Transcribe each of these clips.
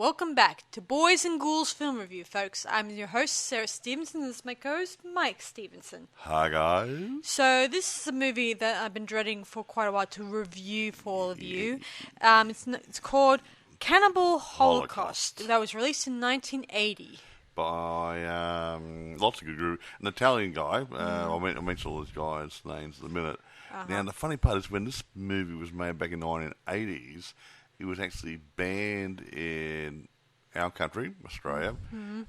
welcome back to Boys and Ghouls Film Review, folks. I'm your host, Sarah Stephenson, and this is my co-host, Mike Stephenson. Hi, guys. So this is a movie that I've been dreading for quite a while to review for all of you. It's called Cannibal Holocaust. That was released in 1980. By lots of good group. An Italian guy. I'll mention all these guys' names in a minute. Now, the funny part is when this movie was made back in the 1980s, it was actually banned in our country, Australia.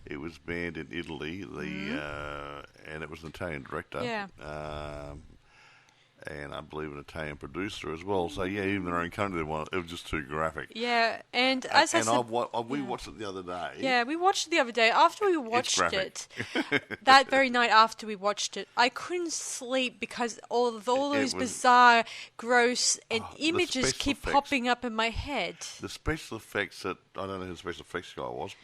It was banned in Italy, and it was an Italian director. Yeah. And I believe an Italian producer as well. So, yeah, even their own country, it was just too graphic. Yeah, and we watched it the other day. Yeah, we watched it the other day. After we watched it, that very night after we watched it, I couldn't sleep because all those bizarre, gross images keep popping up in my head. The special effects I don't know who the special effects guy was.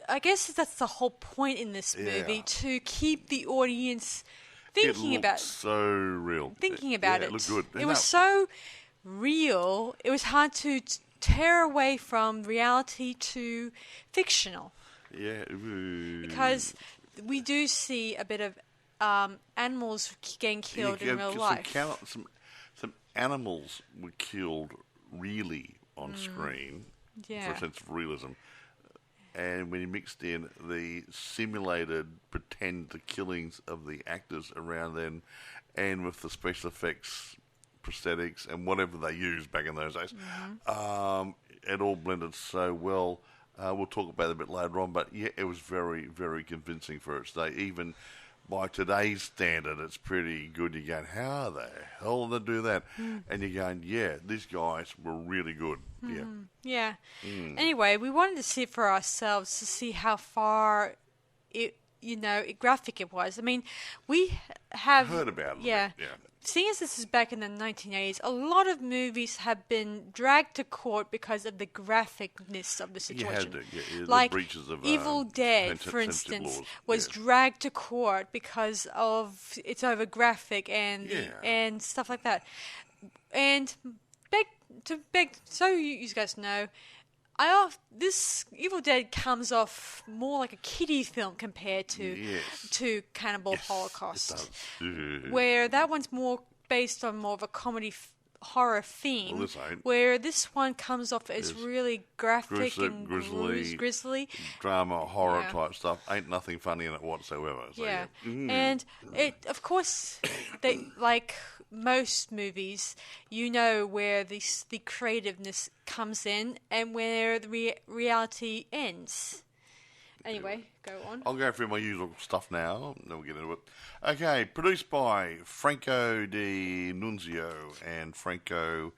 I guess that's the whole point in this movie, to keep the audience thinking about it. So real. Thinking about it. It looked good. It was so real, it was hard to tear away from reality to fictional. Yeah. Because we do see a bit of animals getting killed in real life. Some animals were killed really on screen for a sense of realism. And when you mixed in the simulated pretend killings of the actors around then, and with the special effects, prosthetics, and whatever they used back in those days, it all blended so well. We'll talk about it a bit later on, but yeah, it was very, very convincing for its day. Even by today's standard, it's pretty good. You're going, how the hell did they do that? And you're going, yeah, these guys were really good. Yeah. Anyway, we wanted to see it for ourselves to see how far graphic it was. I mean, we have heard about it. Yeah. Seeing as this is back in the 1980s, a lot of movies have been dragged to court because of the graphicness of the situation. Like the breaches of Evil Dead, for instance, was dragged to court because of its over graphic and stuff like that. And so you guys know, this Evil Dead comes off more like a kiddie film compared to Cannibal Holocaust, where that one's more based on more of a comedy horror theme, where this one comes off as really graphic and grisly drama, horror type stuff. Ain't nothing funny in it whatsoever. So and it, of course, like most movies, where the creativeness comes in and where the reality ends. Anyway, go on. I'll go through my usual stuff now, and then we'll get into it. Okay, produced by Franco Di Nunzio and Franco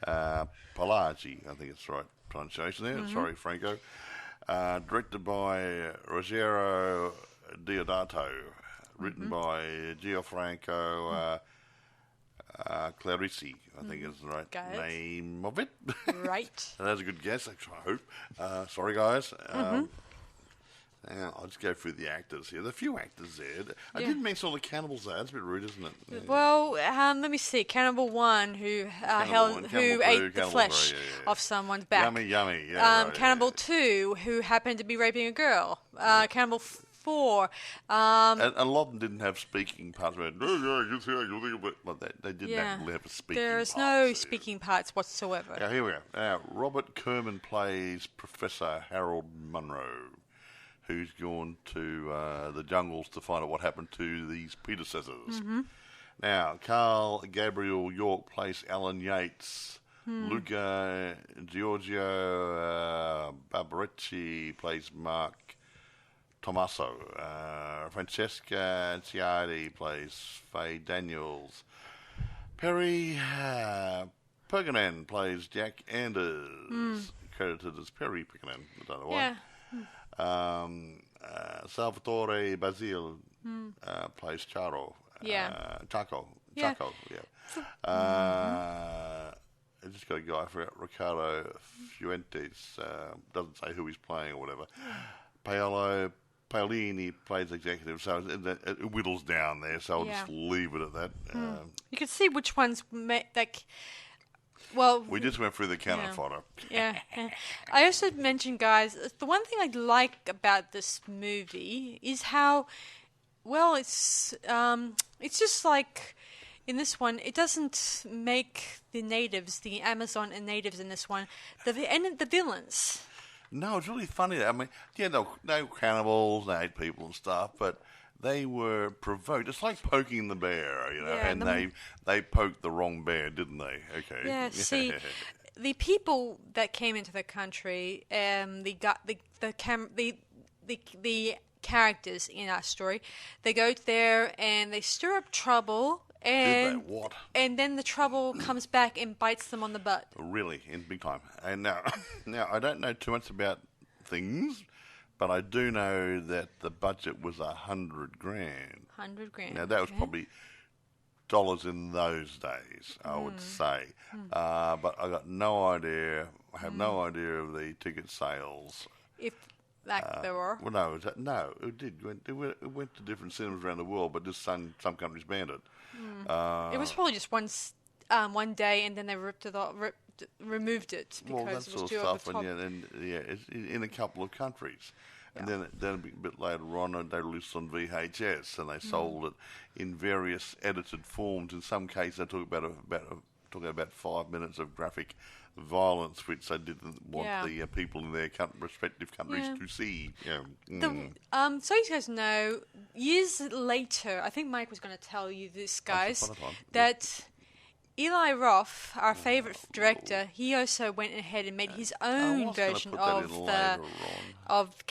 Palagi. I think it's the right pronunciation there. Sorry, Franco. Directed by Ruggero Deodato. Written by Gianfranco Clarici, I think is the right name of it. Right. That's a good guess, actually, I hope. Sorry, guys. Now, I'll just go through the actors here. There are a few actors there. I didn't mention all the cannibals there. That's a bit rude, isn't it? Yeah. Well, let me see. Cannibal 1, who ate the flesh off someone's back. Yummy. Yeah, Cannibal 2, who happened to be raping a girl. Cannibal 4. And a lot of them didn't have speaking parts. But they didn't actually have a speaking part. There's no speaking parts whatsoever. Yeah, here we go. Robert Kerman plays Professor Harold Munro, who's gone to the jungles to find out what happened to these predecessors. Now, Carl Gabriel York plays Alan Yates. Luca Giorgio Barbarecci plays Mark Tommaso. Francesca Ciardi plays Faye Daniels. Perry Perganan plays Jack Anders, credited as Perry Perganan. I don't know why. Salvatore Basile plays Chaco. Chaco. I just got a guy, I forgot, Ricardo Fuentes, doesn't say who he's playing or whatever. Paolini plays executive, so it whittles down there, so I'll just leave it at that. You can see which ones Well, we just went through the cannon fodder. Yeah. I also mentioned, guys, the one thing I like about this movie is how, well, it's just like in this one, it doesn't make the natives, the Amazon and natives in this one, the villains. No, it's really funny. I mean, yeah, they were cannibals, they ate people and stuff, but they were provoked. It's like poking the bear, and they poked the wrong bear, didn't they? Okay. Yeah, see, the people that came into the country, the characters in our story, they go there and they stir up trouble. And did they? What? And then the trouble comes back and bites them on the butt. Really, in big time. And now I don't know too much about things, but I do know that the budget was $100,000. $100,000. Now that was probably dollars in those days, I would say. But I got no idea. I have no idea of the ticket sales. If there were. Well, no, it did. It went to different cinemas around the world, but just some countries banned it. It was probably just one day, and then they removed it because it was too over the top. It's in a couple of countries. And then a bit later on, they released on VHS, and they sold it in various edited forms. In some cases, they talk about 5 minutes of graphic violence, which they didn't want the people in their respective countries to see. So you guys know, years later, I think Mike was going to tell you this, guys, that Eli Roth, our favourite director, he also went ahead and made his own version of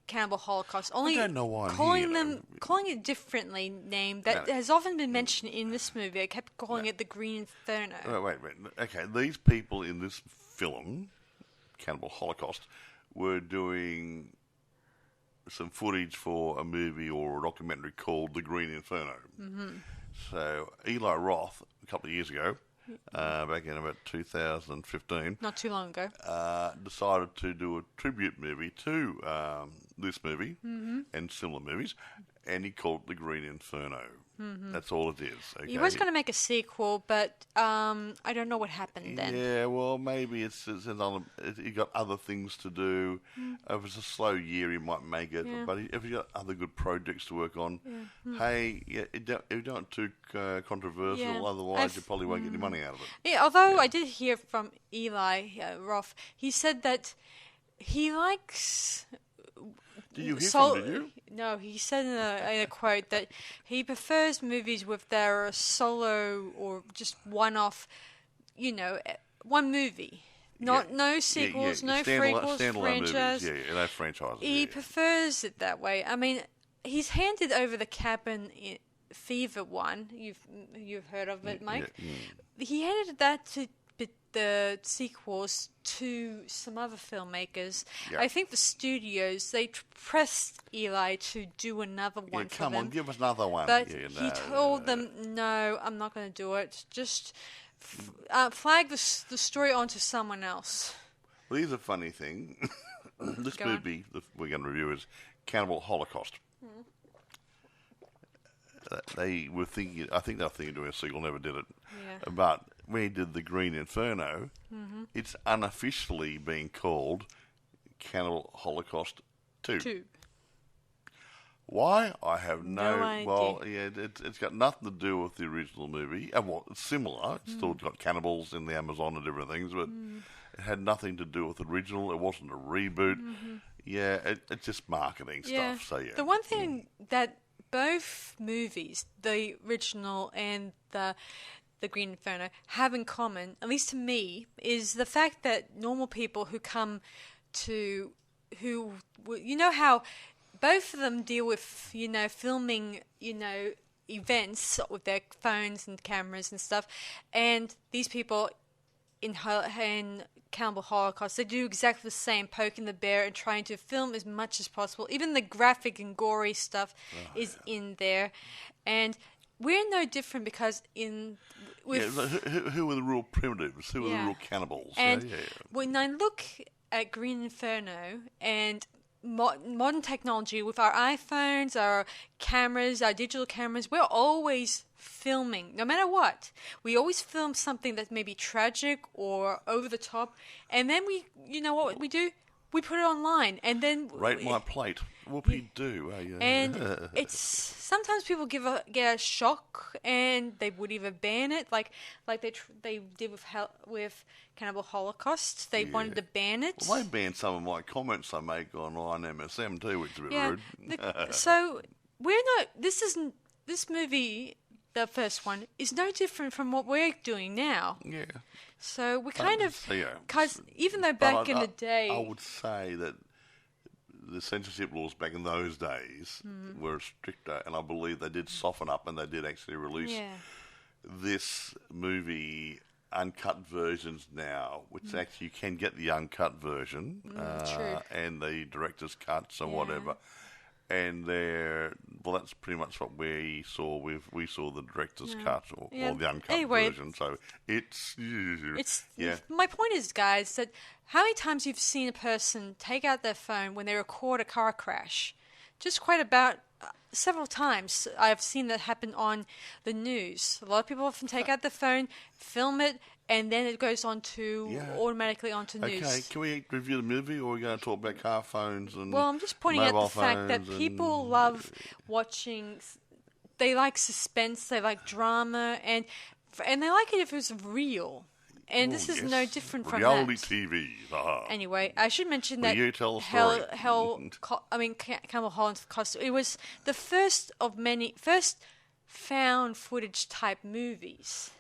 Cannibal Holocaust. Only I don't know why calling it differently named. That has often been mentioned in this movie. I kept calling it the Green Inferno. Wait. Okay, these people in this film, Cannibal Holocaust, were doing some footage for a movie or a documentary called The Green Inferno. Mm-hmm. So Eli Roth, a couple of years ago, back in about 2015, not too long ago, decided to do a tribute movie to this movie and similar movies, and he called it The Green Inferno. Mm-hmm. That's all it is. Okay? He was going to make a sequel, but I don't know what happened then. Yeah, well, maybe he got other things to do. If it was a slow year, he might make it. Yeah. But if he got other good projects to work on, if you don't too controversial, otherwise you probably won't get any money out of it. Yeah, although I did hear from Eli Roth, he said that he likes... Did you hear from him, did you? No, he said in a quote that he prefers movies with their solo or just one-off, one movie. No sequels, no prequels, franchise. No franchises. He prefers it that way. I mean, he's handed over the Cabin Fever one. You've heard of it, Mike? Yeah. He handed that to the sequels to some other filmmakers. Yeah. I think the studios, they pressed Eli to do another one for them. Come on, give us another one. But he told them, no, I'm not going to do it. Just flag the story onto someone else. Well, here's a funny thing. This movie that we're going to review is Cannibal Holocaust. They were thinking, I think they were thinking of doing a sequel, never did it. Yeah. But when he did The Green Inferno, it's unofficially being called Cannibal Holocaust 2. Why? I have no idea. Well, yeah, it's got nothing to do with the original movie. Well, it's similar. It's still got cannibals in the Amazon and different things, but it had nothing to do with the original. It wasn't a reboot. Yeah, it's just marketing stuff. So yeah. The one thing that both movies, the original and the Green Inferno, have in common, at least to me, is the fact that normal people who come to, how both of them deal with, filming, events with their phones and cameras and stuff, and these people in Cannibal Holocaust, they do exactly the same, poking the bear and trying to film as much as possible. Even the graphic and gory stuff is in there. And we're no different because who are the real primitives? Who are the real cannibals? And when I look at Green Inferno and modern technology with our iPhones, our cameras, our digital cameras, we're always filming, no matter what. We always film something that may be tragic or over the top, and then you know what we do? We put it online, and then rate my plate. Whoopee-doo. And it's sometimes people get a shock, and they would either ban it, like they did with Cannibal Holocaust. They wanted to ban it. Well, they banned some of my comments I make on MSM too, which is a bit rude. So we're not. This movie, the first one, is no different from what we're doing now. Yeah. So we kind of, because even though back in the day, I would say that the censorship laws back in those days were stricter, and I believe they did soften up, and they did actually release this movie uncut versions now, which actually you can get the uncut version and the director's cuts or whatever. And that's pretty much what we saw. We saw the director's cut or the uncut version. So it's my point is, guys, that how many times you've seen a person take out their phone when they record a car crash? Just quite about several times I've seen that happen on the news. A lot of people often take out their phone, film it, and then it goes on to automatically onto news. Okay, can we review the movie, or are we going to talk about car phones and Well, I'm just pointing out the fact that people love watching. They like suspense, they like drama, and they like it if it's real. And this is no different from reality that. TV. Anyway, I should mention that you tell a story. Cannibal Holocaust. It was the first of many found footage type movies.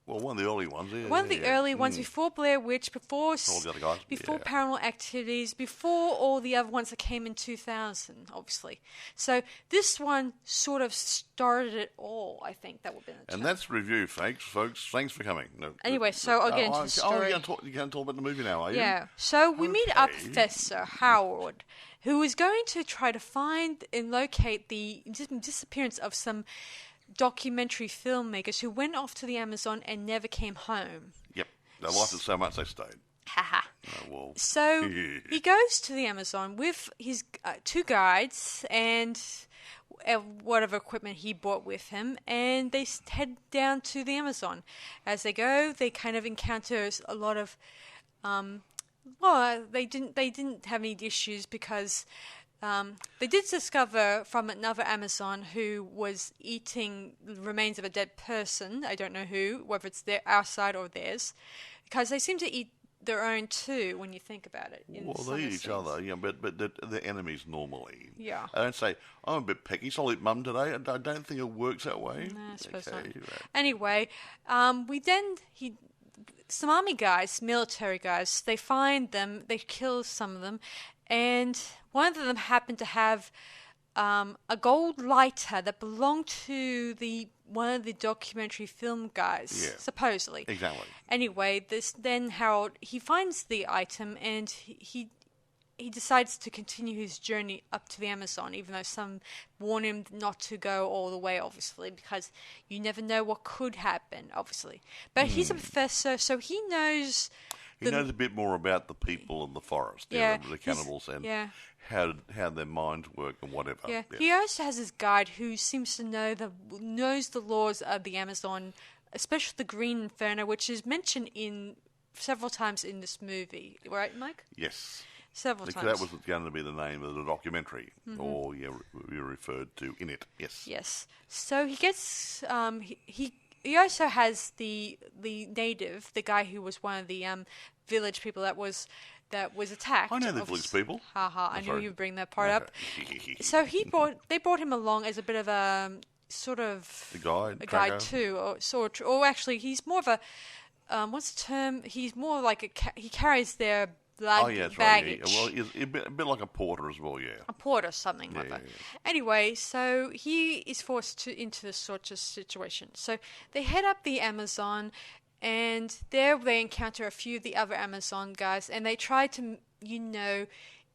Well, one of the early ones. One of the early ones before Blair Witch, before Paranormal Activities, before all the other ones that came in 2000, obviously. So this one sort of started it all, I think. That would be the term. And that's review, folks. Thanks for coming. Anyway, so I'll get into the story. You're going to talk about the movie now, are you? Yeah. So we meet up Professor Howard, who is going to try to find and locate the disappearance of some documentary filmmakers who went off to the Amazon and never came home. Yep. They liked it so much they stayed. Haha. So he goes to the Amazon with his two guides and whatever equipment he brought with him, and they head down to the Amazon. As they go, they kind of encounter a lot of they didn't have any issues because they did discover from another Amazon who was eating the remains of a dead person. I don't know who, whether it's our side or theirs, because they seem to eat their own too when you think about it. They eat each other, but they're enemies normally. Yeah. I don't say, I'm a bit pecky, so I'll eat mum today. I don't think it works that way. No, I suppose not. Right. Anyway, some army guys, military guys, they find them, they kill some of them, and one of them happened to have a gold lighter that belonged to one of the documentary film guys, supposedly. Exactly. Anyway, Harold, he finds the item, and he decides to continue his journey up to the Amazon, even though some warn him not to go all the way, obviously, because you never know what could happen, obviously. But he's a professor, so he knows... He knows a bit more about the people in the forest, the cannibals, and how their minds work and whatever. Yeah. Yes. He also has his guide who seems to knows the laws of the Amazon, especially the Green Inferno, which is mentioned several times in this movie. Right, Mike? Yes. Several times. That was going to be the name of the documentary, or we referred to in it. Yes. Yes. So he gets He also has the native, the guy who was one of the village people that was attacked. I know the village people. I knew you'd bring that part up. So they brought him along as a bit of a sort of a guide too, or actually he's more of a what's the term? He's more like he carries their baggage. Right. Well, a bit like a porter as well, A porter, something like that. Anyway, so he is forced into this sort of situation. So they head up the Amazon, and there they encounter a few of the other Amazon guys, and they try to,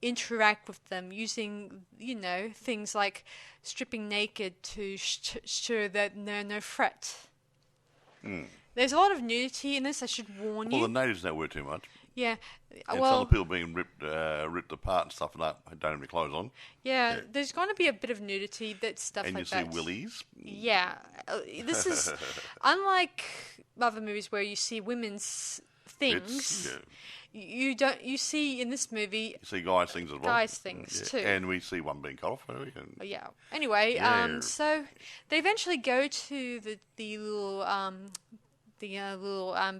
interact with them using, things like stripping naked to show that they're no threat. There's a lot of nudity in this, I should warn you. Well, the natives don't wear too much. Yeah. And some of the people being ripped apart and stuff and that don't have any clothes on. Yeah, there's going to be a bit of nudity, stuff and like that. And you see willies. Yeah. This is, unlike other movies where you see women's things, you see in this movie... You see guys' things as well. Guys' things, too. And we see one being cut off. Yeah. Anyway, so they eventually go to the little...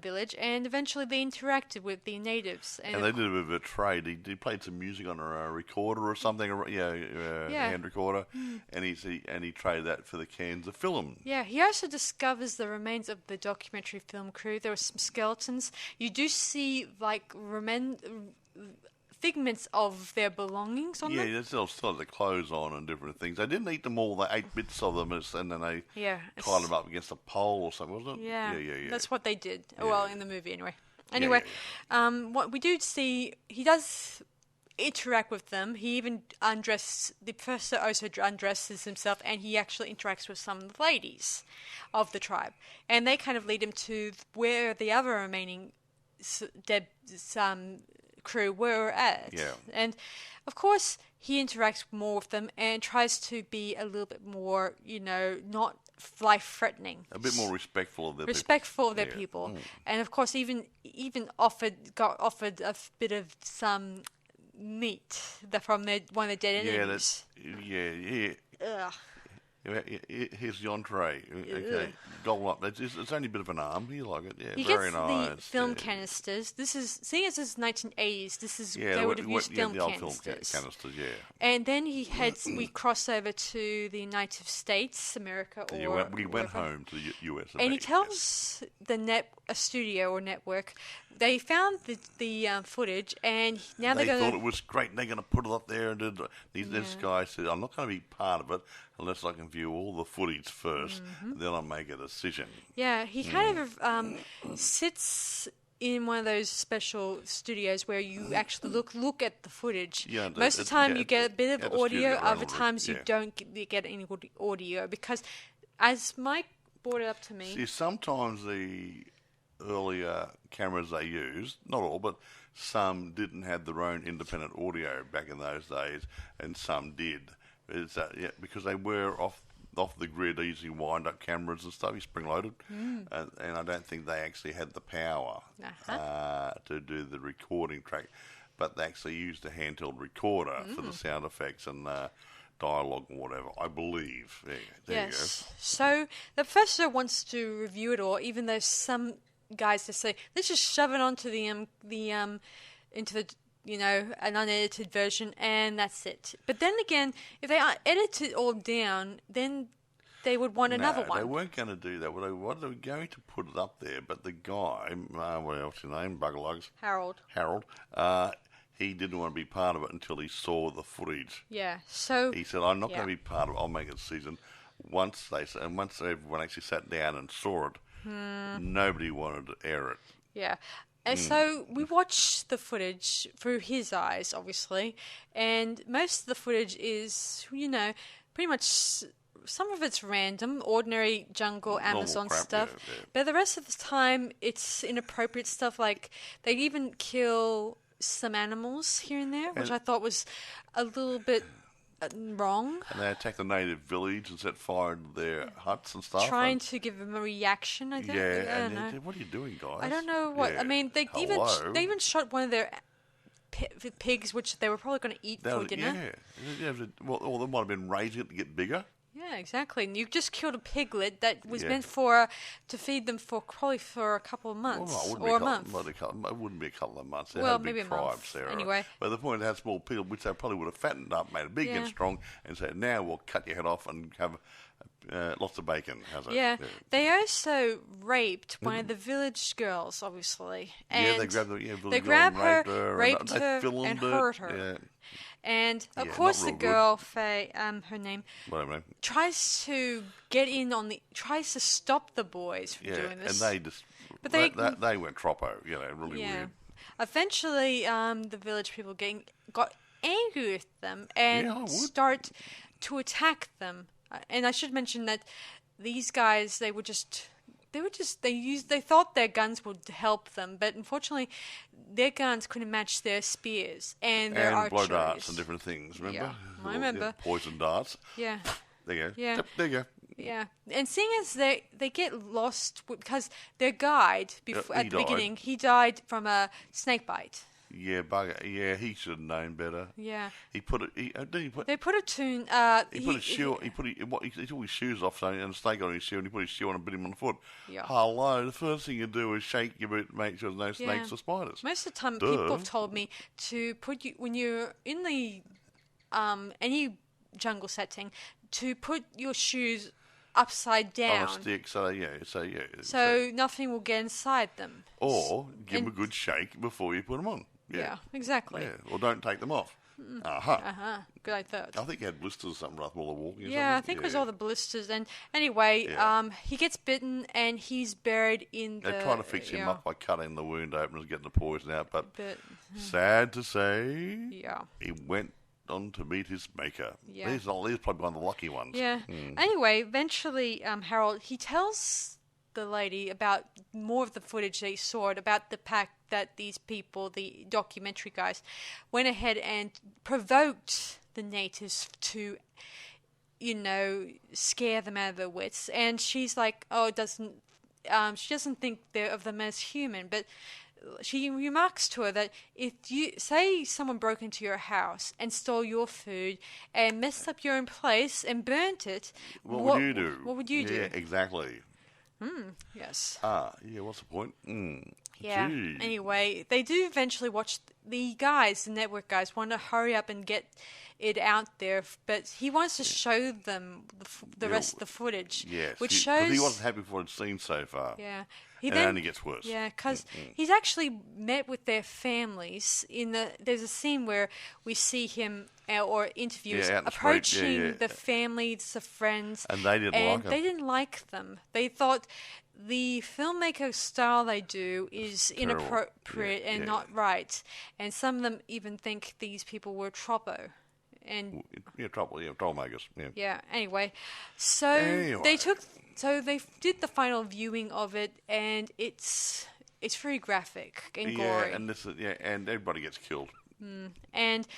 village, and eventually they interacted with the natives. And they did a bit of a trade. He played some music on a recorder or something, hand recorder, and he traded that for the cans of film. Yeah, he also discovers the remains of the documentary film crew. There were some skeletons. You do see, figments of their belongings on them. Yeah, they still had the clothes on and different things. They didn't eat them all. They ate bits of them, and then they tied them up against a pole or something, wasn't it? Yeah. That's what they did. Yeah. Well, in the movie, anyway. Anyway, what we do see, he does interact with them. He even the professor also undresses himself, and he actually interacts with some of the ladies of the tribe. And they kind of lead him to where the other remaining dead crew were at. Yeah. And of course he interacts more with them and tries to be a little bit more, not life-threatening. A bit more respectful of their people. And of course even got offered a bit of some meat from one of their dead enemies. Ugh. Here's the entree. Okay, gobble up. It's only a bit of an arm. You like it? Yeah, he very gets nice. The film canisters. Seeing as this is 1980s, they would have used film canisters. And then we cross over to the United States, America, we went home to the US. And he tells a studio or network, they found the footage, and now they thought it was great. And they're going to put it up there, and this guy said, "I'm not going to be part of it unless I can view all the footage first. Then I'll make a decision." Yeah, he kind of sits in one of those special studios where you actually look at the footage. Yeah, most of the time you get a bit of audio. Other times you don't get any audio because, as Mike brought it up to me, see, sometimes the earlier cameras they used, not all, but some didn't have their own independent audio back in those days, and some did. Because they were off the grid, easy wind up cameras and stuff, spring loaded, and I don't think they actually had the power to do the recording track, but they actually used a handheld recorder for the sound effects and dialogue and whatever, I believe. There you go. So the professor wants to review it all, even though some guys just say, let's just shove it onto into the an unedited version, and that's it. But then again, if they edit it all down, then they would want another one. They weren't going to do that. They were going to put it up there, but the guy, what else his name? Buggerlugs? Harold. He didn't want to be part of it until he saw the footage. Yeah, so... He said, I'm not going to be part of it. I'll make a decision. Once everyone actually sat down and saw it, nobody wanted to air it. Yeah. And so we watch the footage through his eyes, obviously, and most of the footage is, pretty much some of it's random, ordinary jungle Amazon stuff, but the rest of the time it's inappropriate stuff, like they even kill some animals here and there, which I thought was a little bit wrong. And they attack the native village and set fire to their huts and stuff. Trying to give them a reaction, I think. Yeah, I don't know. What are you doing, guys? I don't know what. I mean, they even shot one of their pigs, which they were probably going to eat for dinner. Yeah. Or they might have been raising it to get bigger. Yeah, exactly. And you just killed a piglet that was meant to feed them probably for a couple of months or a month. It wouldn't be a couple of months. Well, maybe a month. Sarah. Anyway. But the point is, they had small pig, which they probably would have fattened up, made it big and strong, and said, now we'll cut your head off and have lots of bacon. How's that? Yeah. They also raped one of the village girls, obviously. And they grabbed the village they girl grabbed and her, raped her, and hurt her. Yeah. And of course, the girl, Faye, her name, tries to get in tries to stop the boys from doing this. And they went troppo, really weird. Eventually, the village people got angry with them and start to attack them. And I should mention that these guys, they were just they thought their guns would help them, but unfortunately their guns couldn't match their spears and their archeries. Blow darts and different things, remember? Yeah, I remember. Poison darts. Yeah. There you go. Yeah. Yep, there you go. Yeah, and seeing as they get lost because their guide at the beginning, he died from a snake bite. Yeah, bugger. Yeah, he should have known better. Yeah, he put it. They put a tune. He put a shoe. He took his shoes off, and a snake on his shoe, and he put his shoe on and bit him on the foot. Yeah. Hello. The first thing you do is shake your boot to make sure there's no snakes or spiders. Most of the time, people have told me to put when you're in the any jungle setting to put your shoes upside down on a stick, so nothing will get inside them. Or give them a good shake before you put them on. Yeah, exactly. Yeah, or don't take them off. Good idea. I think he had blisters or something right while they're walking. Yeah, I think it was all the blisters. And anyway, he gets bitten and he's buried in the. They try to fix him up by cutting the wound open and getting the poison out, but sad to say, he went on to meet his maker. Yeah. He's probably one of the lucky ones. Yeah. Anyway, eventually, Harold, he tells the lady about more of the footage that he saw, about the fact that these people, the documentary guys, went ahead and provoked the natives to, scare them out of their wits. And she's like, she doesn't think of them as human, but she remarks to her that if you say someone broke into your house and stole your food and messed up your own place and burnt it, what would you do? What would you do? Yeah, exactly. Yes. What's the point? Yeah. Gee. Anyway, they do eventually watch the network guys, want to hurry up and get it out there, but he wants to show them the rest of the footage. Yes. Which shows he wasn't happy with what he'd seen so far. Yeah. It only gets worse. Yeah, because he's actually met with their families. There's a scene where we see him or interviews approaching the families, the friends, and they didn't like them. They thought the filmmaker style they do is inappropriate and not right, and some of them even think these people were troublemakers. Yeah. Anyway, they did the final viewing of it, and it's very graphic and gory. And everybody gets killed. And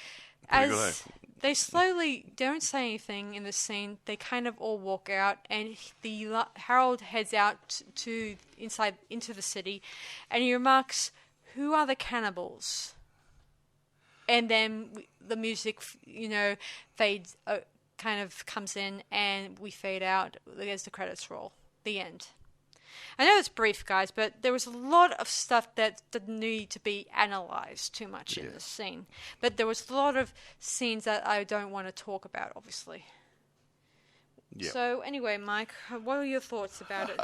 as they slowly don't say anything in the scene, they kind of all walk out, and Harold heads out into the city, and he remarks, "Who are the cannibals?" And then the music, fades. Kind of comes in and we fade out as the credits roll. The end. I know it's brief, guys, but there was a lot of stuff that didn't need to be analysed too much in this scene. But there was a lot of scenes that I don't want to talk about, obviously. Yeah. So anyway, Mike, what are your thoughts about it?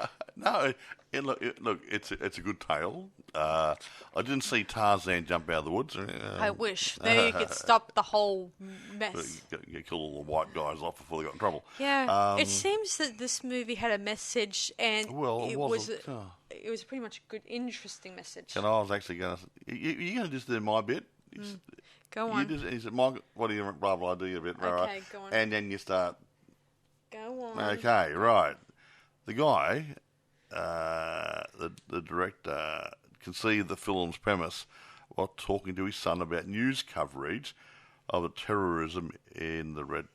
Look, it's a good tale. I didn't see Tarzan jump out of the woods. I wish. There you could stop the whole mess. You kill all the white guys off before they got in trouble. Yeah. It seems that this movie had a message, and it was pretty much a good, interesting message. And I was actually going to... You're going to just do my bit? Go on. Is it my... What do you... Blah, blah, do your bit. Okay, right? go on. And then you start... Go on. Okay, right. The guy, the director, conceived the film's premise while talking to his son about news coverage of the terrorism in the Red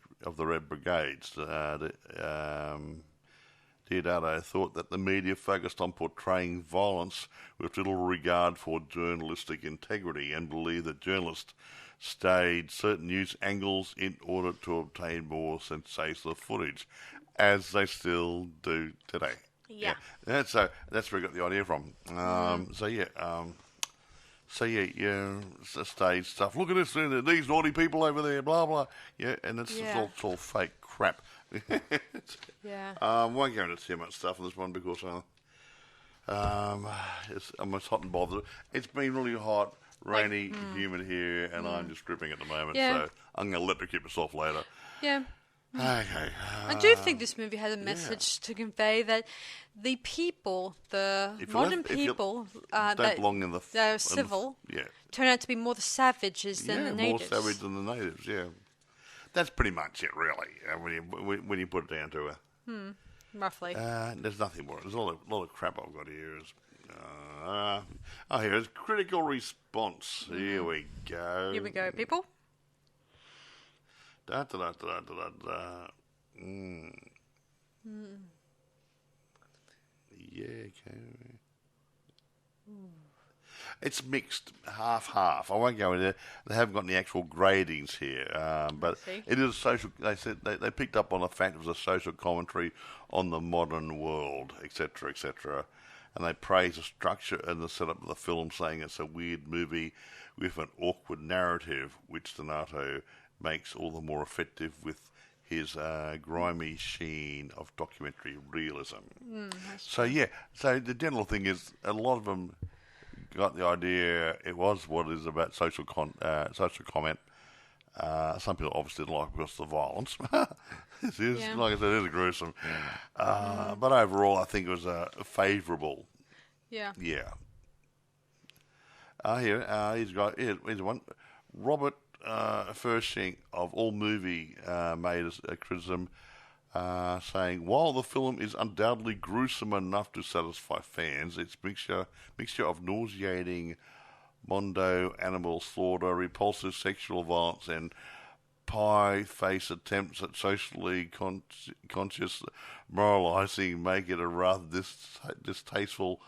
Brigades. Diodato thought that the media focused on portraying violence with little regard for journalistic integrity, and believed that journalists staged certain news angles in order to obtain more sensational footage, as they still do today. Yeah. That's where I got the idea from. Stage stuff. Look at this, these naughty people over there, blah blah. Yeah, and it's all fake crap. Won't go into too much stuff on this one because I'm just hot and bothered. It's been really hot, rainy, humid here, and I'm just dripping at the moment. So I'm going to electrocute myself later. Yeah. Okay. I do think this movie has a message to convey that the people, modern people that belong in that are civil, turn out to be more the savages than the natives. More savage than the natives. Yeah, that's pretty much it, really. When you put it down to it. roughly? There's nothing more. There's a lot of crap I've got here. Here is critical response. Here we go. Here we go, people. Da da da da da da. Yeah, okay. It's mixed, half. I won't go into it. They haven't got any actual gradings here, but it is social. They said they picked up on the fact it was a social commentary on the modern world, etc., etc. And they praise the structure and the setup of the film, saying it's a weird movie with an awkward narrative, which Donato makes all the more effective with his grimy sheen of documentary realism. So the general thing is a lot of them got the idea it was what it is about social comment. Some people obviously didn't like it because of the violence. Like I said, it is gruesome. But overall, I think it was favourable. Yeah. Yeah. Here's one. Robert Fershing of All Movie made a criticism saying, while the film is undoubtedly gruesome enough to satisfy fans, its mixture of nauseating mondo animal slaughter, repulsive sexual violence, and pie-face attempts at socially conscious moralising make it a rather distasteful,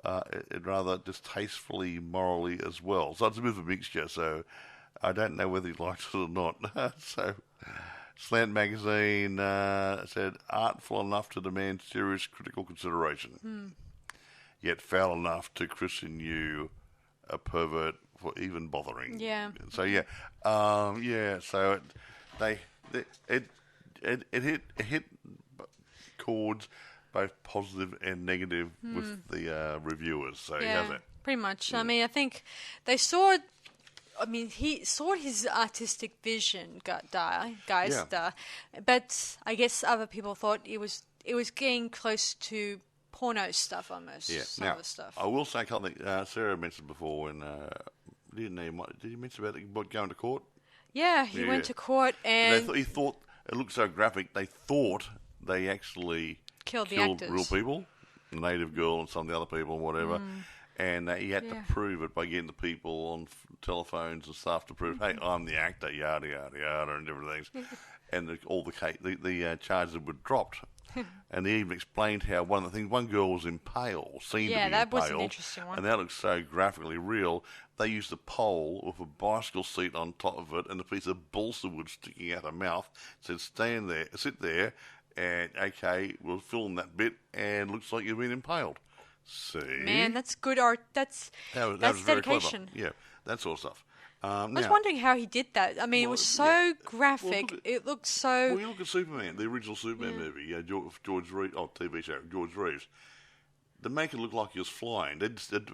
rather distastefully morally as well. So it's a bit of a mixture, so I don't know whether he likes it or not. So Slant Magazine said, artful enough to demand serious critical consideration, yet foul enough to christen you a pervert for even bothering. Yeah. So So it hit chords both positive and negative with the reviewers. So he has it. Pretty much. I mean, I think they saw. He saw his artistic vision die, but I guess other people thought it was getting close to porno stuff almost. Yeah. Some of the stuff. I will say something. Sarah mentioned before when did you mention about going to court? Yeah, he went to court and he thought it looked so graphic. They thought they actually killed the actors. Real people, the native girl and some of the other people and whatever. And he had to prove it by getting the people on telephones and stuff to prove, hey, I'm the actor, yada yada yada, and different things. And the charges were dropped. And he even explained how one girl was impaled, seen to be impaled. Yeah, that was an interesting one. And that looks so graphically real. They used a pole with a bicycle seat on top of it and a piece of balsa wood sticking out her mouth. Said, sit there, and okay, we'll film that bit, and looks like you've been impaled. See? Man, that's good art. That's dedication. Yeah, that sort of stuff. I was wondering how he did that. I mean, it was so graphic. It looked so... Well, you look at Superman, the original Superman movie, George Reeves, TV show, George Reeves. They make it look like he was flying. They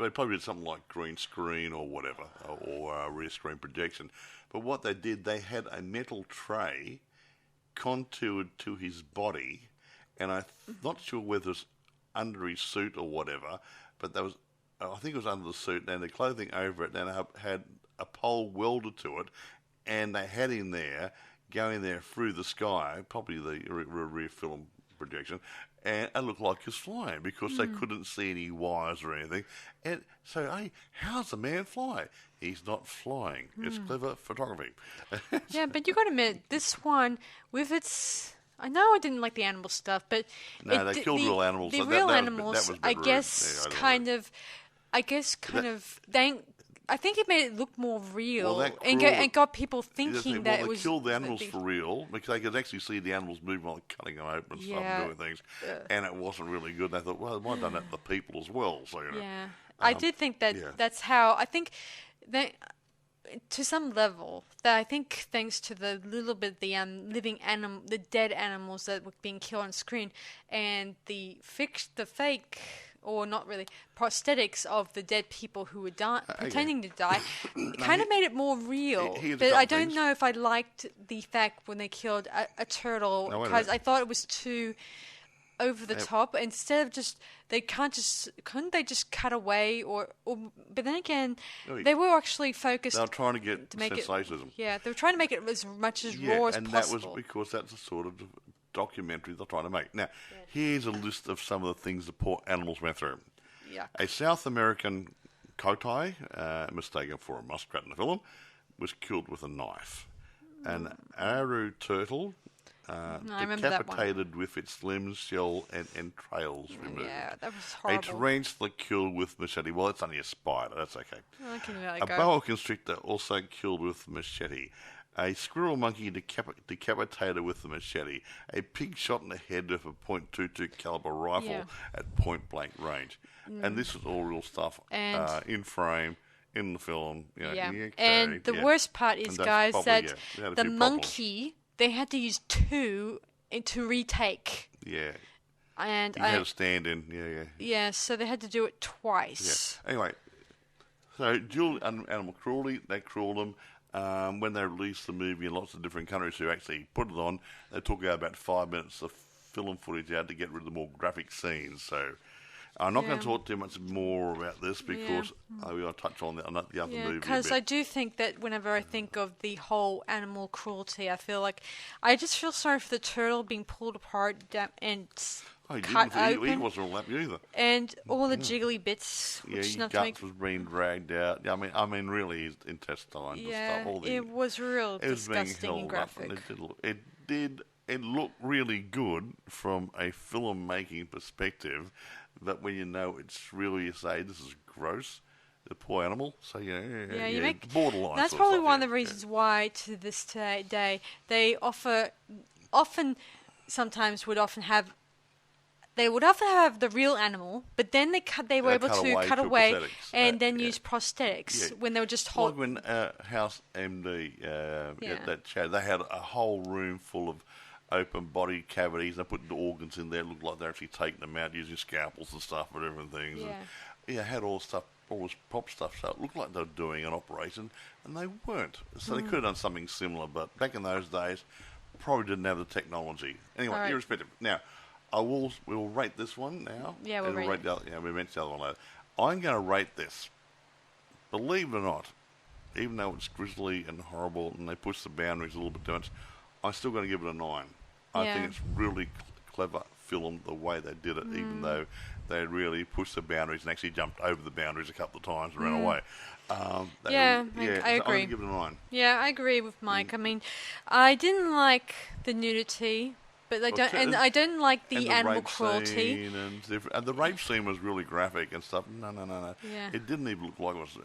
probably did something like green screen or whatever, or rear screen projection. But what they did, they had a metal tray contoured to his body, and I'm not sure whether it's under his suit or whatever, but I think it was under the suit, and the clothing over it, and it had a pole welded to it, and they had him there, going there through the sky, probably the rear film projection, and it looked like he was flying because they couldn't see any wires or anything. And so, hey, how's the man fly? He's not flying. It's clever photography. Yeah, but you got to admit, this one, with its... I know I didn't like the animal stuff, but... No, they killed real animals. The real animals, I guess, I think it made it look more real and got people thinking that it was... They killed the animals for real because they could actually see the animals moving while cutting them open and stuff and doing things. And it wasn't really good. They thought, well, they might have done that to the people as well. So, yeah. I did think that's how... I think that... To some level, that I think thanks to the little bit the dead animals that were being killed on screen, and the fake, or not really, prosthetics of the dead people who were pretending to die, kind of made it more real. But I don't know if I liked the fact when they killed a turtle, because I thought it was too over the top. Instead of couldn't they just cut away but then again, they were actually focused. They were trying to make sensationalism. They were trying to make it as much as raw as possible. And that was because that's the sort of documentary they're trying to make. Now, here's a list of some of the things the poor animals went through. Yuck. A South American cotai, mistaken for a muskrat in the film, was killed with a knife. An aru turtle, decapitated with its limbs, shell, and entrails removed. Yeah, that was horrible. A tarantula killed with machete. Well, it's only a spider. That's okay. I can really A boa constrictor also killed with machete. A squirrel monkey decapitated with the machete. A pig shot in the head with a .22 caliber rifle at point blank range. And this is all real stuff in frame, in the film. You know, and the worst part is, guys, that the monkey, they had to use 2 to retake. Yeah. And he had a stand-in, Yeah, so they had to do it twice. Yeah. Anyway, so dual animal cruelty, they crueled them. When they released the movie in lots of different countries who actually put it on, they took out about 5 minutes of film footage out to get rid of the more graphic scenes. So I'm not going to talk too much more about this because we're going to touch on the other movie a bit. Because I do think that whenever I think of the whole animal cruelty, I just feel sorry for the turtle being pulled apart and cut open. He wasn't all happy either. And all the jiggly bits. His guts was being dragged out. I mean, really, his intestines and stuff. It was real disgusting and graphic. It looked really good from a film-making perspective, but when you know it's really, you say, this is gross, the poor animal. So, borderline. That's probably one of the reasons why, to this day, they sometimes would often have the real animal, but then they were able to cut away and then use prosthetics when they were just like when House MD, that show, they had a whole room full of open body cavities. They put the organs in there. It looked like they're actually taking them out using scalpels and stuff and different things. Yeah. And, had all this prop stuff, so it looked like they were doing an operation, and they weren't. So they could have done something similar, but back in those days, probably didn't have the technology. Anyway, irrespective. Now, we'll rate this one now. Yeah, we'll rate the other. We mentioned the other one later. I'm going to rate this. Believe it or not, even though it's grisly and horrible, and they push the boundaries a little bit too much, I'm still going to give it a 9. I think it's really clever film the way they did it, even though they really pushed the boundaries and actually jumped over the boundaries a couple of times and ran away. I agree. I'm going to give it a 9. Yeah, I agree with Mike. I mean, I didn't like the nudity. But I don't like the animal cruelty. And the rape scene was really graphic and stuff. No. Yeah. It didn't even look like it was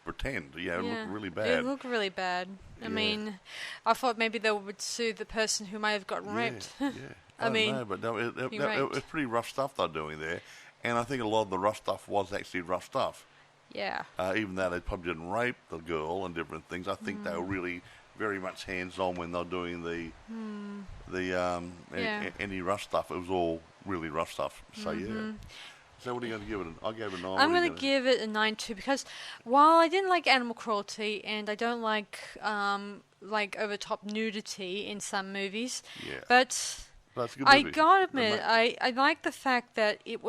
pretend. It looked really bad. It looked really bad. I mean, I thought maybe they would sue the person who may have gotten raped. I mean, it was pretty rough stuff they're doing there. And I think a lot of the rough stuff was actually rough stuff. Yeah. Even though they probably didn't rape the girl and different things, I think they were really very much hands-on when they're doing any rough stuff. It was all really rough stuff. So, So what are you going to give it? I gave it a 9. I'm going to give it a 9 too, because while I didn't like animal cruelty and I don't like over-the-top nudity in some movies, but I gotta admit, I like the fact that it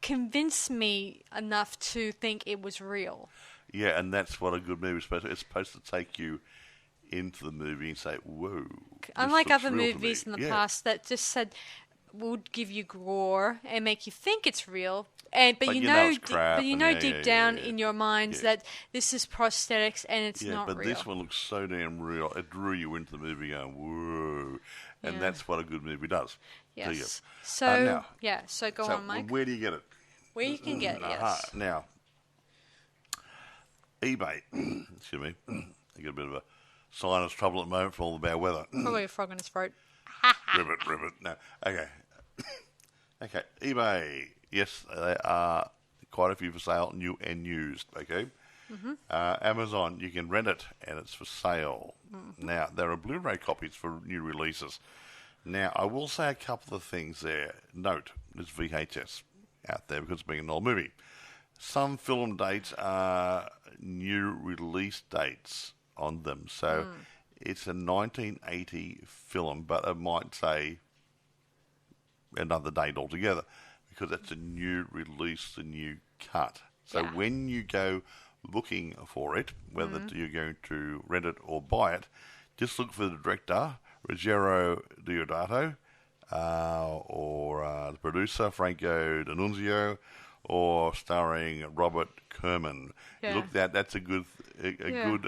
convinced me enough to think it was real. Yeah, and that's what a good movie is supposed to. It's supposed to take you into the movie and say, whoa. Unlike other movies in the past that just would give you gore and make you think it's real, but you know deep down in your minds that this is prosthetics and it's not real. But this one looks so damn real. It drew you into the movie going, whoa. And that's what a good movie does. Yes. So go on, Mike. Where do you get it? Where you can get it, yes. Now, eBay. Excuse me. You got a bit of a sinus trouble at the moment for all the bad weather. Probably a frog in his throat. Ribbit. No. Okay. Okay. eBay. Yes, there are quite a few for sale, new and used. Okay. Mm-hmm. Amazon, you can rent it, and it's for sale. Mm-hmm. Now, there are Blu-ray copies for new releases. Now, I will say a couple of things there. Note, there's VHS out there because it's being an old movie. Some film dates are new release dates on them. So it's a 1980 film, but it might say another date altogether because it's a new release, a new cut. So when you go looking for it, whether you're going to rent it or buy it, just look for the director, Ruggero Deodato, or the producer, Franco D'Annunzio, or starring Robert Kerman. Yeah. You look at that's a good good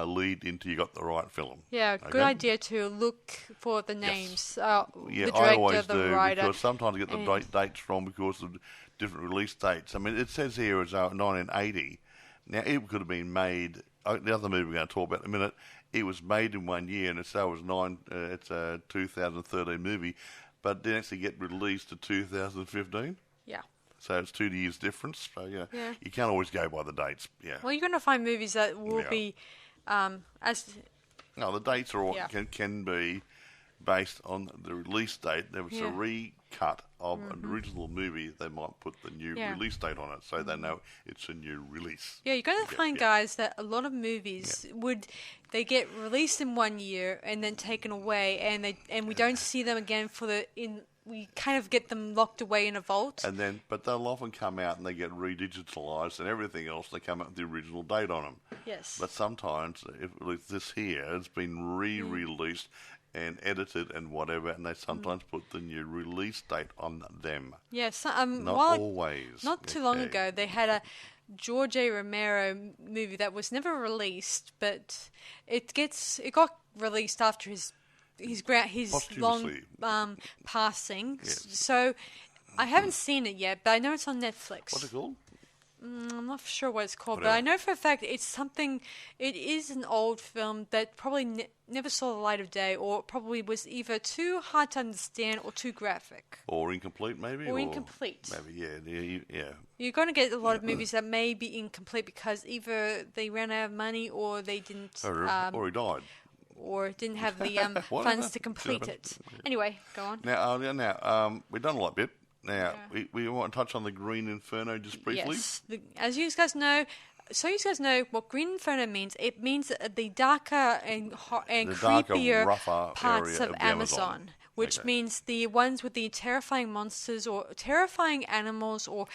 lead into you got the right film. Yeah, okay? Good idea to look for the names. Yes. The director, I always the do, writer. because sometimes I get the dates wrong because of different release dates. I mean, it says here it's 1980. Now, it could have been made. The other movie we're going to talk about in a minute, it was made in 1 year, and it's a 2013 movie, but didn't actually get released to 2015. Yeah. So it's 2 years difference. So you can't always go by the dates. Yeah. Well, you're going to find movies that will be as. No, the dates are all can be based on the release date. If it's a recut of an original movie, they might put the new release date on it, so they know it's a new release. Yeah, you're going to find, guys, that a lot of movies they get released in 1 year and then taken away, and we don't see them again we kind of get them locked away in a vault. But they'll often come out and they get redigitalized and everything else. They come out with the original date on them. Yes. But sometimes, if this here, it's been re-released and edited and whatever, and they sometimes put the new release date on them. Yes. Not always. Not too long ago, they had a George A. Romero movie that was never released, but it got released after his long passing. Yes. So I haven't seen it yet, but I know it's on Netflix. What's it called? I'm not sure what it's called, but I know for a fact it is an old film that probably never saw the light of day, or probably was either too hard to understand or too graphic. Or incomplete, maybe? Or incomplete. Maybe, yeah. You're going to get a lot of movies that may be incomplete because either they ran out of money or they didn't... or he died. Or didn't have the funds to complete it. Anyway, go on. Now, we've done a lot bit. Now, we want to touch on the Green Inferno just briefly. Yes. As you guys know, what Green Inferno means. It means the darker and creepier rougher parts of Amazon. Which means the ones with the terrifying monsters or terrifying animals or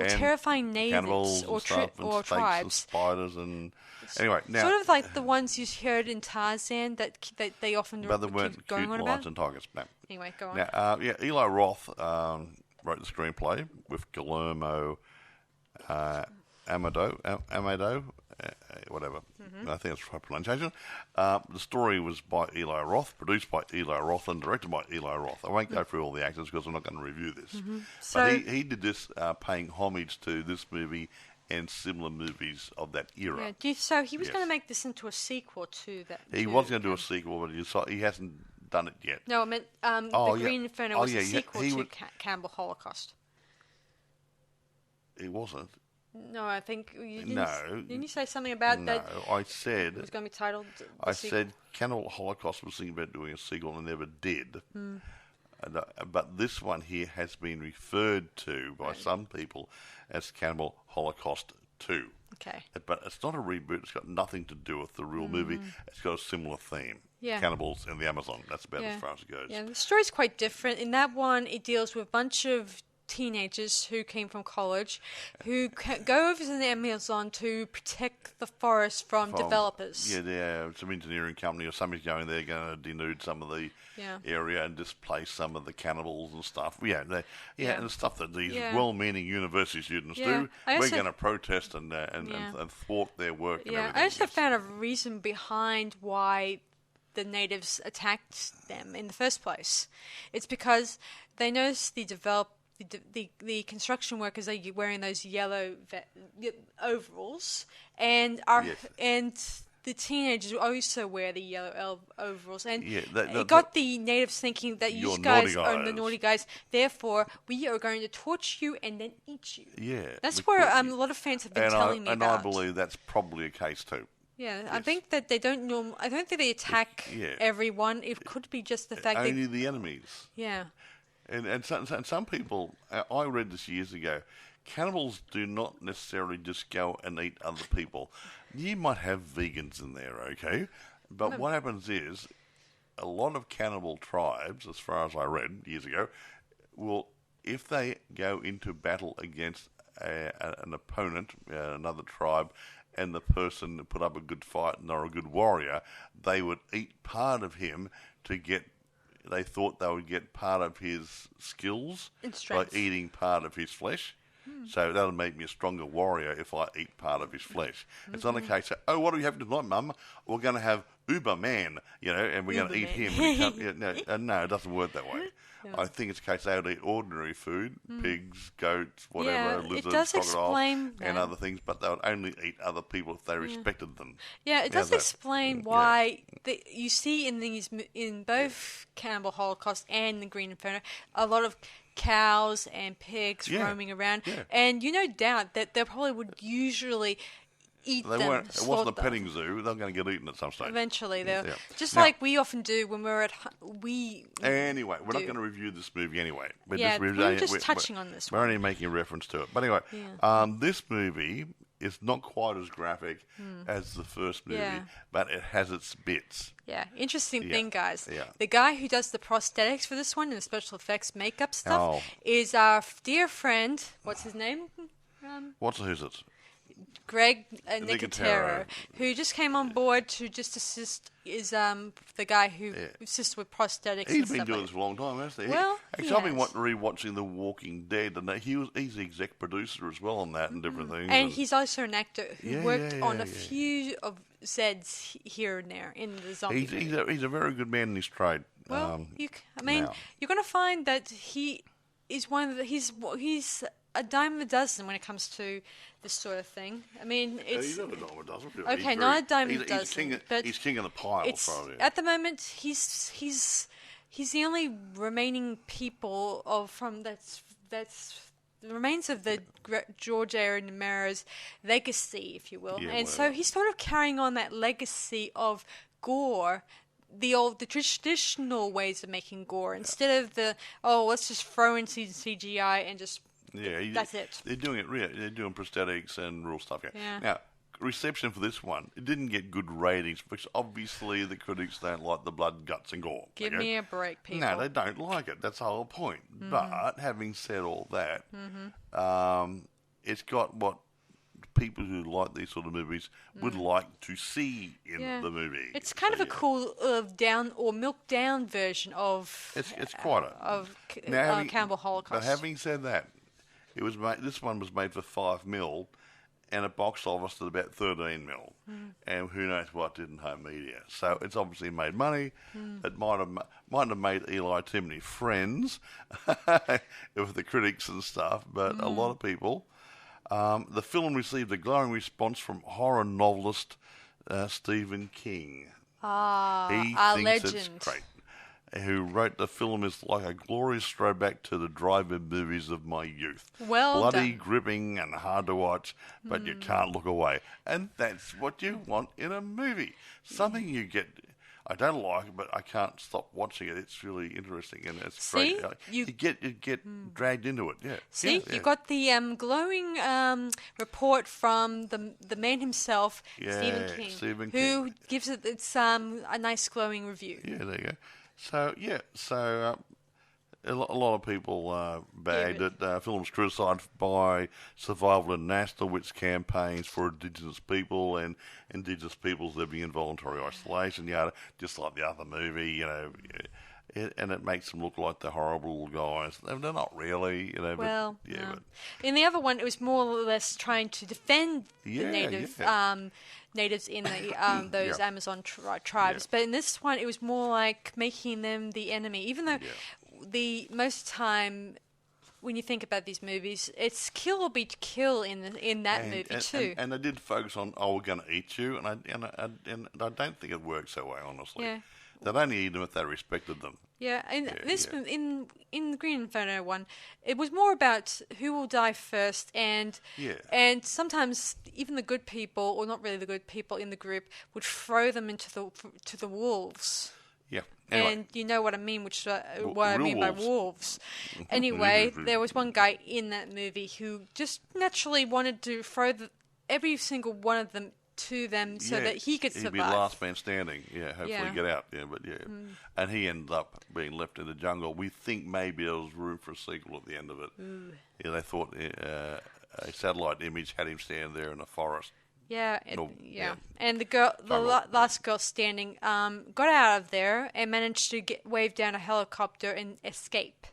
terrifying natives or tribes. And spiders and... Anyway, now... Sort of like the ones you heard in Tarzan that they often but they weren't keep going on about. Lions and tigers. No. Anyway, go on. Now, Eli Roth wrote the screenplay with Guillermo Amado, whatever. I think that's the right pronunciation. The story was by Eli Roth, produced by Eli Roth, and directed by Eli Roth. I won't go through all the actors because I'm not going to review this. But he did this paying homage to this movie and similar movies of that era. Yeah, so he was going to make this into a sequel to that. He was going to do a sequel, but he hasn't done it yet. No, I meant the Green Inferno was a sequel to Cannibal Holocaust. It wasn't. No, I think you didn't. Didn't you say something about that? No, I said it was going to be titled. Said Cannibal Holocaust was thinking about doing a sequel and never did. But this one here has been referred to by some people as Cannibal Holocaust 2. Okay. But it's not a reboot. It's got nothing to do with the real movie. It's got a similar theme. Yeah. Cannibals in the Amazon. That's about as far as it goes. Yeah, the story's quite different. In that one, it deals with a bunch of teenagers who came from college who go over to the Amazon to protect the forest from developers. Yeah, some engineering company or somebody's going there, going to denude some of the area and displace some of the cannibals and stuff. And the stuff that these well-meaning university students do. We're going to protest and thwart their work and everything. I also found a reason behind why the natives attacked them in the first place. It's because they noticed the construction workers are wearing those yellow overalls, and the teenagers also wear the yellow overalls, and it got the natives thinking that you guys are the naughty guys. Therefore, we are going to torture you and then eat you. Yeah, that's where a lot of fans have been telling me about. And I believe that's probably a case too. Yeah, yes. I think that they don't I don't think they attack everyone. It could be just the fact only the enemies. Yeah. And some people, I read this years ago, cannibals do not necessarily just go and eat other people. You might have vegans in there, okay? But what happens is, a lot of cannibal tribes, as far as I read years ago, will, if they go into battle against an opponent, another tribe, and the person put up a good fight and they're a good warrior, they would eat part of him to get they thought they would get part of his skills by strength. eating part of his flesh. So that'll make me a stronger warrior if I eat part of his flesh. It's not a case of, oh, what are we having tonight, Mum? We're going to have Uberman, and we're going to eat him. No, it doesn't work that way. Yeah. I think it's a case they would eat ordinary food, pigs, goats, whatever, lizards, crocodiles, and other things, but they would only eat other people if they respected them. Yeah, it does explain why you see in both Cannibal Holocaust and the Green Inferno a lot of cows and pigs roaming around, and no doubt that they probably would usually eat them. It wasn't a petting zoo. They're going to get eaten at some stage. Eventually, like we often do when we're Anyway, we're not going to review this movie anyway. We're just touching on this. We're only making a reference to it. But anyway, this movie is not quite as graphic as the first movie, but it has its bits. Yeah, interesting thing, guys. Yeah. The guy who does the prosthetics for this one and the special effects makeup stuff is our dear friend. What's his name? Who's it? Greg Nicotero, who just came on board to just assist, is the guy who assists with prosthetics. He's been doing this for a long time, hasn't he? Well, actually, I've been rewatching The Walking Dead, and he's the exec producer as well on that and different things. And he's also an actor who worked on a few of Zeds here and there in the zombie. He's a very good man in his trade. Well, you're going to find that he is one of the he's a dime a dozen when it comes to this sort of thing. I mean, he's not a dime a dozen. Okay, not a dime a dozen. He's king of the pile. At the moment, he's the only remaining people that's the remains of the George A. Romero's legacy, if you will. So he's sort of carrying on that legacy of gore. The traditional ways of making gore, instead of let's just throw in CGI and just that's it. They're doing it real. They're doing prosthetics and real stuff. Yeah. Now, reception for this one, it didn't get good ratings because obviously the critics don't like the blood, guts, and gore. Give me a break, people. No, they don't like it. That's the whole point. But having said all that, it's got what people who like these sort of movies would like to see in the movie. It's kind of a cool milked down version of Cannibal Holocaust. But having said that, this one was made for $5 million, and it box office at about $13 million, and who knows what did in home media. So it's obviously made money. It might have made Eli too many friends with the critics and stuff, but a lot of people. The film received a glowing response from horror novelist Stephen King. He thinks legend. It's great. Who wrote the film is like a glorious throwback to the drive-in movies of my youth. Bloody, gripping, and hard to watch, but you can't look away. And that's what you want in a movie. Something you get... I don't like it, but I can't stop watching it. It's really interesting, and it's great. You get dragged into it. Yeah. See, you got the glowing report from the man himself, Stephen King, who gives it a nice glowing review. Yeah, there you go. So a lot of people bagged it. Films criticised by Survival International, which campaigns for Indigenous people and Indigenous peoples living in voluntary isolation, just like the other movie, and it makes them look like the horrible guys. They're not really, But in the other one, it was more or less trying to defend the natives in the those Amazon tribes. But in this one, it was more like making them the enemy, even though. Most of the time, when you think about these movies, it's kill or be kill in that movie too. And they did focus on, we're going to eat you, and I don't think it works that way, honestly. Yeah. They'd only eat them if they respected them. Yeah, and in the Green Inferno one, it was more about who will die first, and sometimes even the good people, or not really the good people in the group, would throw them into the wolves. Yeah. Anyway. And you know what I mean, what I mean by wolves. Anyway, there was one guy in that movie who just naturally wanted to throw every single one of them to them so that he could survive. He'd be last man standing. Hopefully get out. And he ended up being left in the jungle. We think maybe there was room for a sequel at the end of it. They thought a satellite image had him stand there in a forest. Yeah, and the girl, last girl standing, got out of there and managed to wave down a helicopter and escape.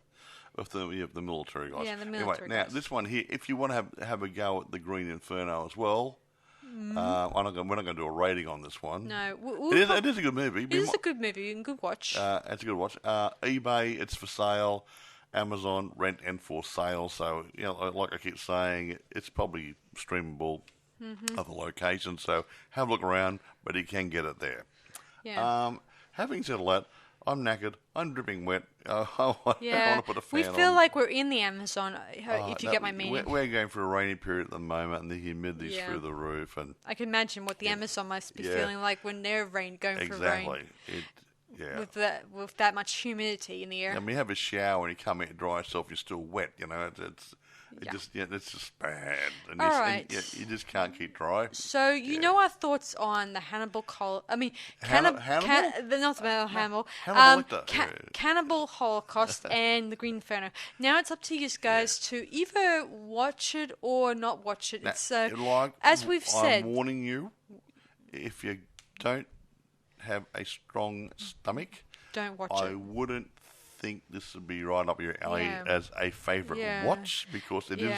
With the military guys. Yeah, the military guys. Now, this one here, if you want to have a go at the Green Inferno as well, we're not going to do a rating on this one. No. It is a good movie. It is a good movie. You can good watch. It's a good watch. eBay, it's for sale. Amazon, rent and for sale. So, like I keep saying, it's probably streamable other locations. So, have a look around, but you can get it there. Yeah. Having said all that, I'm knackered. I'm dripping wet. I want to put a fan on. We feel like we're in the Amazon, if you get my meaning. We're going through a rainy period at the moment, and the humidity's through the roof. And I can imagine what the Amazon must be feeling like when they're going through rain. Exactly. With that much humidity in the air. And you have a shower and you come out and dry yourself, you're still wet. It's just bad. And all right. You just can't keep dry. So you know our thoughts on the Cannibal Holocaust and the Green Inferno. Now it's up to you guys to either watch it or not watch it. It's as we've said. I'm warning you, if you don't have a strong stomach, don't watch it. I wouldn't think this would be right up your alley as a favourite watch, because it is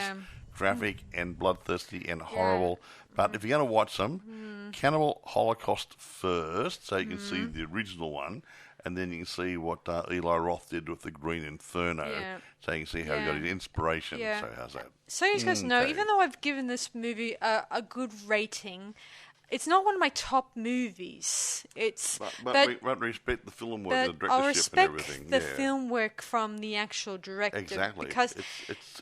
graphic and bloodthirsty and horrible. But if you're going to watch them, Cannibal Holocaust first, so you can see the original one, and then you can see what Eli Roth did with the Green Inferno, so you can see how he got his inspiration. So how's that? So you guys know, even though I've given this movie a good rating, it's not one of my top movies. But respect the film work, the directorship I'll respect and everything. the film work from the actual director. Exactly. Because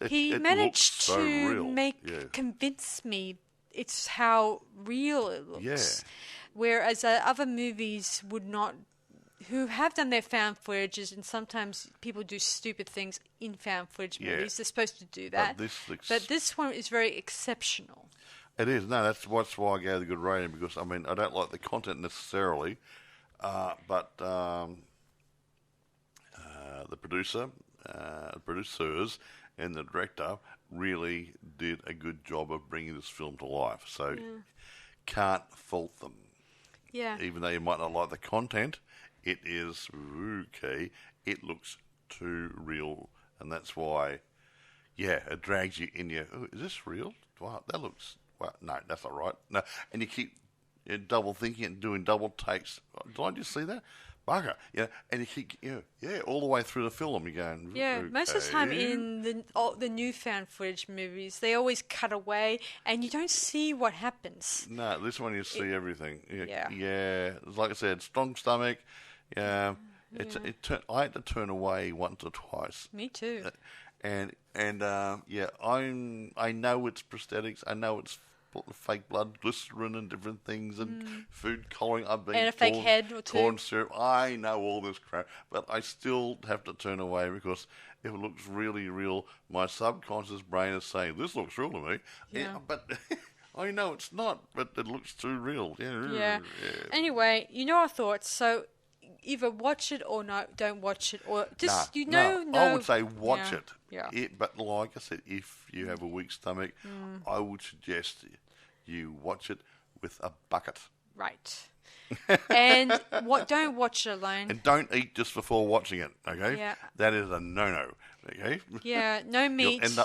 he managed to convince me it's how real it looks. Yeah. Whereas other movies would not, who have done their found footages, and sometimes people do stupid things in found footage movies. They're supposed to do that. But this one is very exceptional. It is. No, that's why I gave the good rating, because, I don't like the content necessarily, but the producers and the director really did a good job of bringing this film to life. So can't fault them. Yeah. Even though you might not like the content, it is okay. It looks too real, and that's why, it drags you in. Oh, is this real? Wow, that looks... Well, no, that's not right. No, and you keep double thinking and doing double takes. Did I just see that? Bugger. And you keep, all the way through the film, you're going, okay. Most of the time in the new found footage movies, they always cut away, and you don't see what happens. No, this one you see everything. Like I said, strong stomach. I had to turn away once or twice. Me too. I know it's prosthetics. I know it's fake blood, glycerin, and different things, and food colouring. And a fake head or two. Corn syrup. I know all this crap, but I still have to turn away, because if it looks really real, my subconscious brain is saying, "This looks real to me." Yeah, but I know it's not. But it looks too real. Yeah. Anyway, you know our thoughts. So either watch it or don't watch it, or just I would say watch it. Yeah. But like I said, if you have a weak stomach, I would suggest you watch it with a bucket. Right. And don't watch it alone. And don't eat just before watching it. Okay. Yeah. That is a no-no. Okay. Yeah. No meat and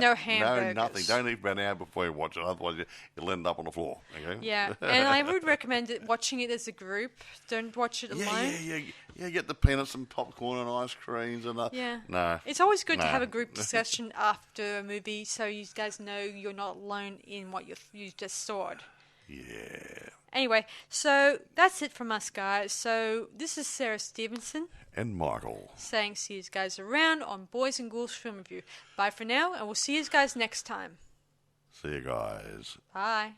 no hamburgers. No, nothing. Don't eat about an hour before you watch it. Otherwise, you'll end up on the floor. Okay. Yeah. And I would recommend watching it as a group. Don't watch it alone. Yeah. Get the peanuts and popcorn and ice creams and No. It's always good to have a group discussion after a movie, so you guys know you're not alone in what you just saw. Yeah. Anyway, so that's it from us, guys. So this is Sarah Stephenson. And Michael. Saying see you guys around on Boys and Ghouls Film Review. Bye for now, and we'll see you guys next time. See you guys. Bye.